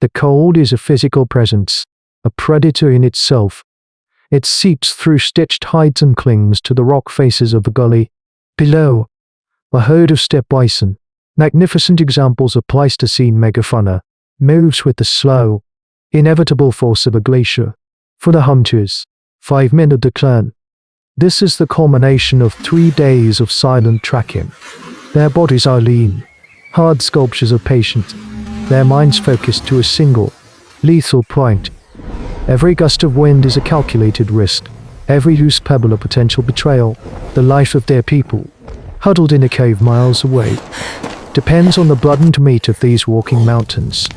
The cold is a physical presence, a predator in itself. It seeps through stitched hides and clings to the rock faces of the gully. Below, a herd of steppe bison, magnificent examples of Pleistocene megafauna, moves with the slow, inevitable force of a glacier. For the hunters, 5 men of the clan, this is the culmination of 3 days of silent tracking. Their bodies are lean, hard sculptures of patience, their minds focused to a single, lethal point. Every gust of wind is a calculated risk, every loose pebble a potential betrayal. The life of their people, huddled in a cave miles away, depends on the blood and meat of these walking mountains.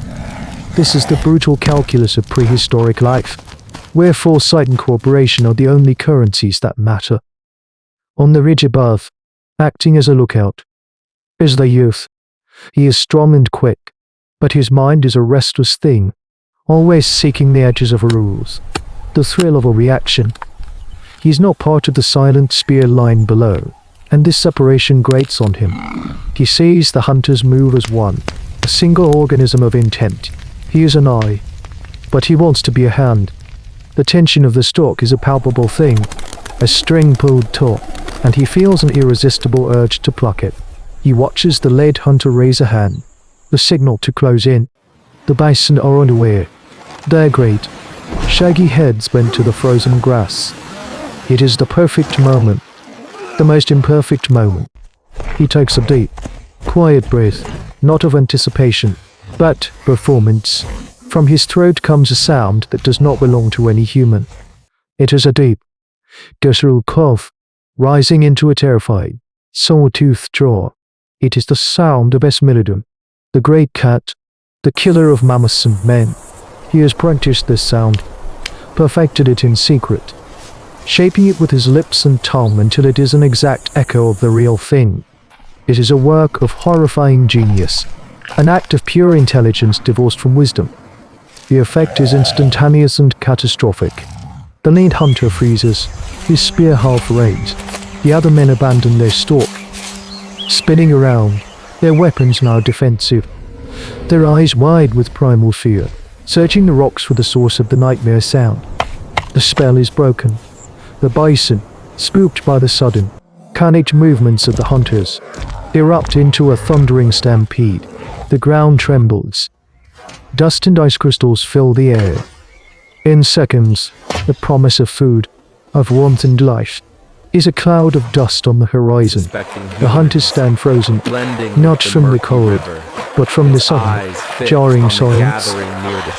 This is the brutal calculus of prehistoric life, where foresight and cooperation are the only currencies that matter. On the ridge above, acting as a lookout, is the youth. He is strong and quick, but his mind is a restless thing, always seeking the edges of rules, the thrill of a reaction. He is not part of the silent spear line below, and this separation grates on him. He sees the hunters move as one, a single organism of intent. He is an eye, but he wants to be a hand. The tension of the stalk is a palpable thing, a string pulled taut, and he feels an irresistible urge to pluck it. He watches the lead hunter raise a hand, the signal to close in. The bison are unaware. Their great, shaggy heads bent to the frozen grass. It is the perfect moment, the most imperfect moment. He takes a deep, quiet breath, not of anticipation, but performance. From his throat comes a sound that does not belong to any human. It is a deep, guttural cough, rising into a terrified, saw-toothed drawl. It is the sound of Smilodon, the great cat, the killer of mammoths and men. He has practiced this sound, perfected it in secret, shaping it with his lips and tongue until it is an exact echo of the real thing. It is a work of horrifying genius, an act of pure intelligence divorced from wisdom. The effect is instantaneous and catastrophic. The lead hunter freezes, his spear half raised. The other men abandon their stalk, spinning around, their weapons now defensive, their eyes wide with primal fear, searching the rocks for the source of the nightmare sound. The spell is broken. The bison, spooked by the sudden, carnage movements of the hunters, erupt into a thundering stampede. The ground trembles. Dust and ice crystals fill the air. In seconds, the promise of food, of warmth and life, is a cloud of dust on the horizon. The hunters stand frozen, not from the cold, but from the sudden, jarring silence.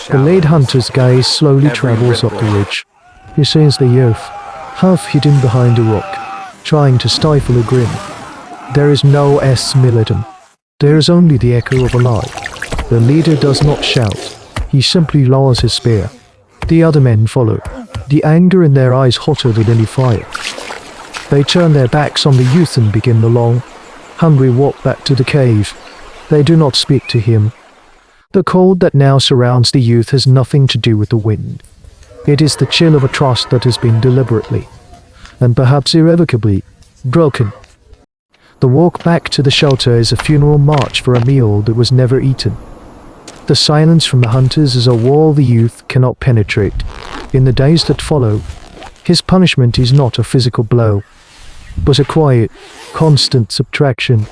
The lead hunter's gaze slowly travels up the ridge. He sees the youth, half hidden behind a rock, trying to stifle a grin. There is no Smilodon. There is only the echo of a lie. The leader does not shout. He simply lowers his spear. The other men follow, the anger in their eyes hotter than any fire. They turn their backs on the youth and begin the long, hungry walk back to the cave. They do not speak to him. The cold that now surrounds the youth has nothing to do with the wind. It is the chill of a trust that has been deliberately, and perhaps irrevocably, broken. The walk back to the shelter is a funeral march for a meal that was never eaten. The silence from the hunters is a wall the youth cannot penetrate. In the days that follow, his punishment is not a physical blow, but a quiet, constant subtraction.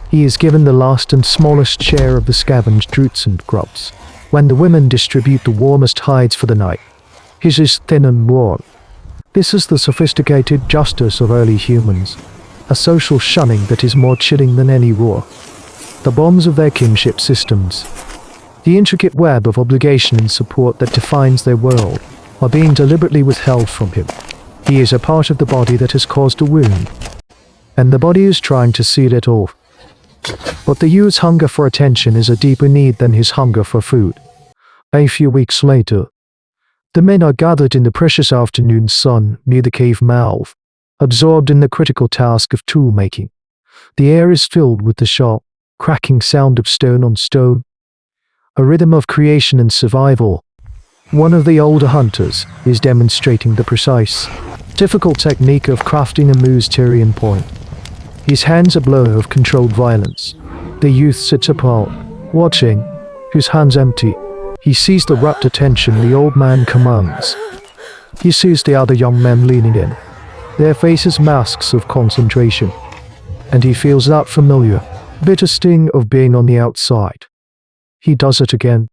He is given the last and smallest share of the scavenged roots and grubs. When the women distribute the warmest hides for the night, his is thin and worn. This is the sophisticated justice of early humans, a social shunning that is more chilling than any war. The bonds of their kinship systems, the intricate web of obligation and support that defines their world, are being deliberately withheld from him. He is a part of the body that has caused a wound, and the body is trying to seal it off. But the youth's hunger for attention is a deeper need than his hunger for food. A few weeks later, the men are gathered in the precious afternoon sun near the cave mouth, absorbed in the critical task of tool making. The air is filled with the sharp, cracking sound of stone on stone, a rhythm of creation and survival. One of the older hunters is demonstrating the precise, difficult technique of crafting a moose Tyrian point. His hands a blur of controlled violence. The youth sits apart, watching, his hands empty, He sees the rapt attention the old man commands. He sees the other young men leaning in, their faces masks of concentration. And he feels that familiar, bitter sting of being on the outside. He does it again.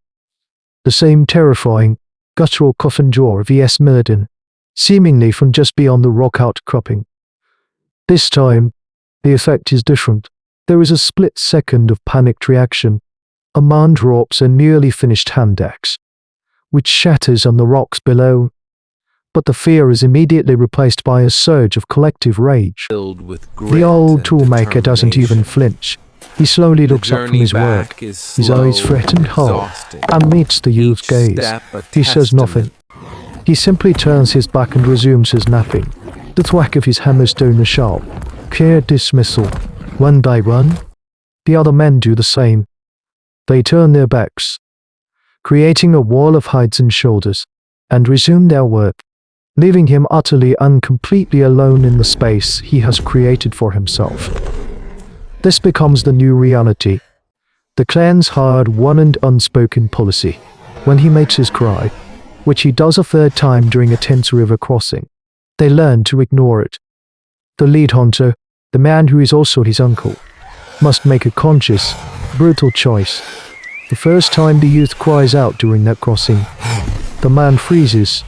The same terrifying, guttural coffin jaw of Smilodon, seemingly from just beyond the rock outcropping. This time, the effect is different. There is a split second of panicked reaction. A man drops a nearly finished hand axe, which shatters on the rocks below. But the fear is immediately replaced by a surge of collective rage. The old toolmaker doesn't even flinch. He slowly looks up from his work, his eyes threatened hard, and meets the youth's gaze. He says nothing. He simply turns his back and resumes his napping. The thwack of his hammer stone is sharp, clear dismissal. One by one, the other men do the same. They turn their backs, creating a wall of hides and shoulders, and resume their work, leaving him utterly and completely alone in the space he has created for himself. This becomes the new reality, the clan's hard-won and unspoken policy. When he makes his cry, which he does a third time during a tense river crossing, they learn to ignore it. The lead hunter, the man who is also his uncle, must make a conscious, brutal choice. The first time the youth cries out during that crossing, the man freezes,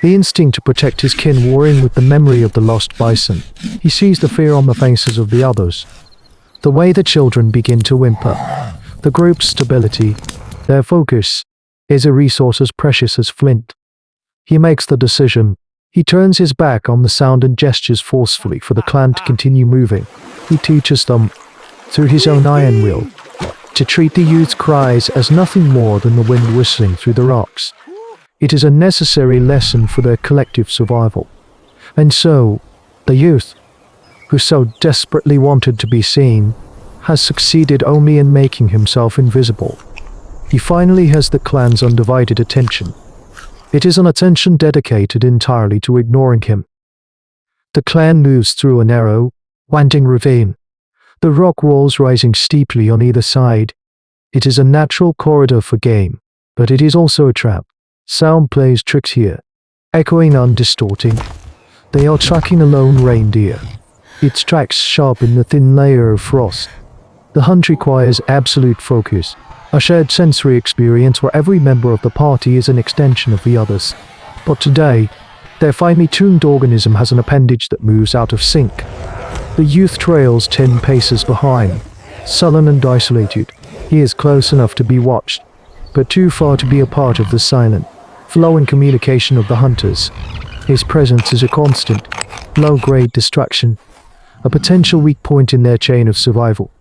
the instinct to protect his kin warring with the memory of the lost bison. He sees the fear on the faces of the others, the way the children begin to whimper. The group's stability, their focus, is a resource as precious as flint. He makes the decision. He turns his back on the sound and gestures forcefully for the clan to continue moving. He teaches them, through his own iron will, to treat the youth's cries as nothing more than the wind whistling through the rocks. It is a necessary lesson for their collective survival. And so, the youth, who so desperately wanted to be seen, has succeeded only in making himself invisible. He finally has the clan's undivided attention. It is an attention dedicated entirely to ignoring him. The clan moves through a narrow, winding ravine, the rock walls rising steeply on either side. It is a natural corridor for game, but it is also a trap. Sound plays tricks here, echoing and distorting. They are tracking a lone reindeer, its tracks sharp in the thin layer of frost. The hunt requires absolute focus, a shared sensory experience where every member of the party is an extension of the others. But today, their finely tuned organism has an appendage that moves out of sync. The youth trails 10 paces behind, sullen and isolated. He is close enough to be watched, but too far to be a part of the silent, flowing communication of the hunters. His presence is a constant, low-grade distraction, a potential weak point in their chain of survival.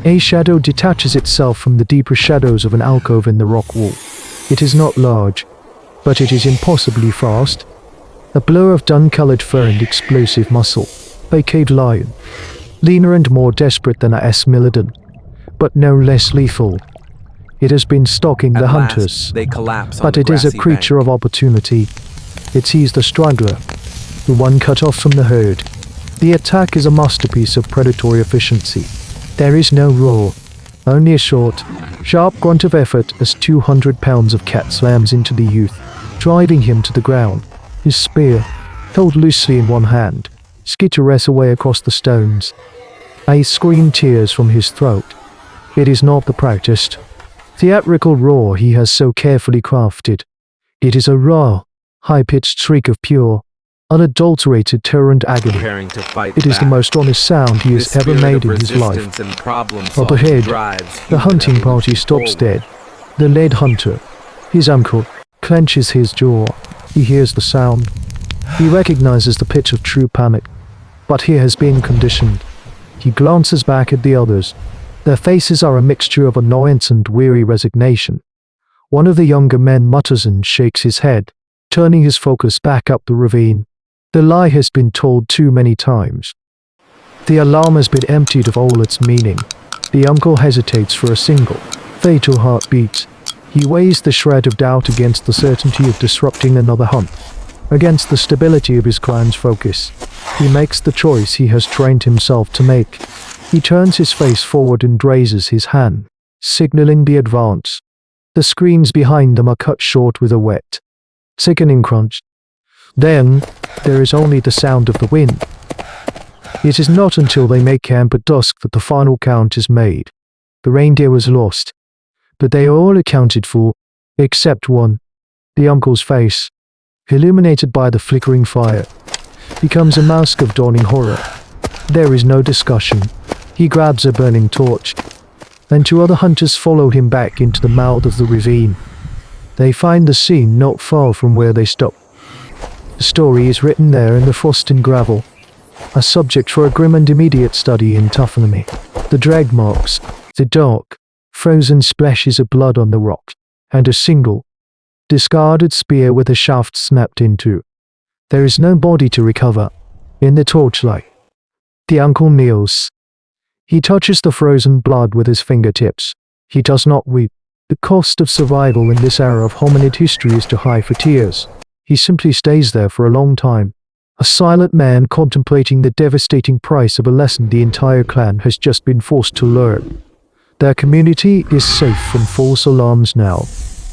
A shadow detaches itself from the deeper shadows of an alcove in the rock wall. It is not large, but it is impossibly fast. A blur of dun-colored fur and explosive muscle. A cave lion, leaner and more desperate than a Smilodon, but no less lethal. It has been stalking the hunters, but it is a creature of opportunity. It sees the straggler, the one cut off from the herd. The attack is a masterpiece of predatory efficiency. There is no roar, only a short, sharp grunt of effort as 200 pounds of cat slams into the youth, driving him to the ground. His spear, held loosely in one hand, skitters away across the stones. A scream tears from his throat. It is not the practiced, theatrical roar he has so carefully crafted. It is a raw, high-pitched shriek of pure, unadulterated terror and agony. It is the most honest sound he has ever made in his life. Up ahead, the hunting party stops dead. The lead hunter, his uncle, clenches his jaw. He hears the sound. He recognizes the pitch of true panic, but he has been conditioned. He glances back at the others. Their faces are a mixture of annoyance and weary resignation. One of the younger men mutters and shakes his head, turning his focus back up the ravine. The lie has been told too many times. The alarm has been emptied of all its meaning. The uncle hesitates for a single, fatal heartbeat. He weighs the shred of doubt against the certainty of disrupting another hunt, against the stability of his clan's focus. He makes the choice he has trained himself to make. He turns his face forward and raises his hand, signaling the advance. The screams behind them are cut short with a wet, sickening crunch. Then, there is only the sound of the wind. It is not until they make camp at dusk that the final count is made. The reindeer was lost, but they are all accounted for, except one. The uncle's face, illuminated by the flickering fire, becomes a mask of dawning horror. There is no discussion. He grabs a burning torch, and two other hunters follow him back into the mouth of the ravine. They find the scene not far from where they stopped. The story is written there in the frost and gravel, a subject for a grim and immediate study in taphonomy. The drag marks, the dark, frozen splashes of blood on the rock, and a single, discarded spear with a shaft snapped into. There is no body to recover. In the torchlight, the uncle kneels. He touches the frozen blood with his fingertips. He does not weep. The cost of survival in this era of hominid history is too high for tears. He simply stays there for a long time, a silent man contemplating the devastating price of a lesson the entire clan has just been forced to learn. Their community is safe from false alarms now.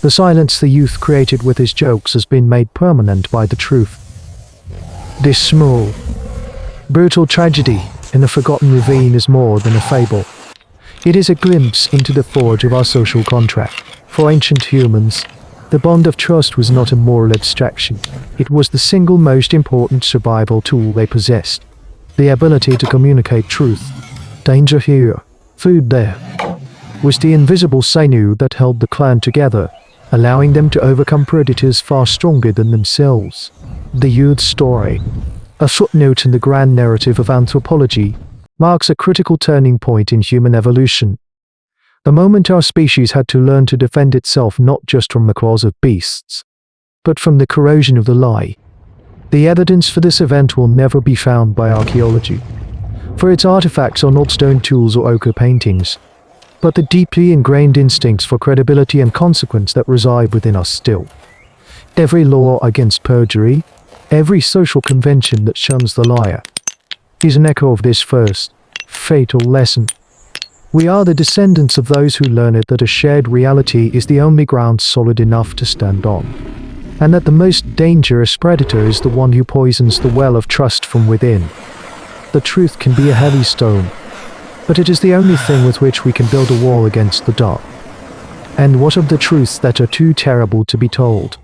The silence the youth created with his jokes has been made permanent by the truth. This small, brutal tragedy in a forgotten ravine is more than a fable. It is a glimpse into the forge of our social contract. For ancient humans, the bond of trust was not a moral abstraction. It was the single most important survival tool they possessed. The ability to communicate truth. Danger here, food there, was the invisible sinew that held the clan together, allowing them to overcome predators far stronger than themselves. The youth's story, a footnote in the grand narrative of anthropology, marks a critical turning point in human evolution. The moment our species had to learn to defend itself not just from the claws of beasts, but from the corrosion of the lie. The evidence for this event will never be found by archaeology, for its artifacts are not stone tools or ochre paintings, but the deeply ingrained instincts for credibility and consequence that reside within us still. Every law against perjury, every social convention that shuns the liar, is an echo of this first, fatal lesson. We are the descendants of those who learned that a shared reality is the only ground solid enough to stand on, and that the most dangerous predator is the one who poisons the well of trust from within. The truth can be a heavy stone, but it is the only thing with which we can build a wall against the dark. And what of the truths that are too terrible to be told?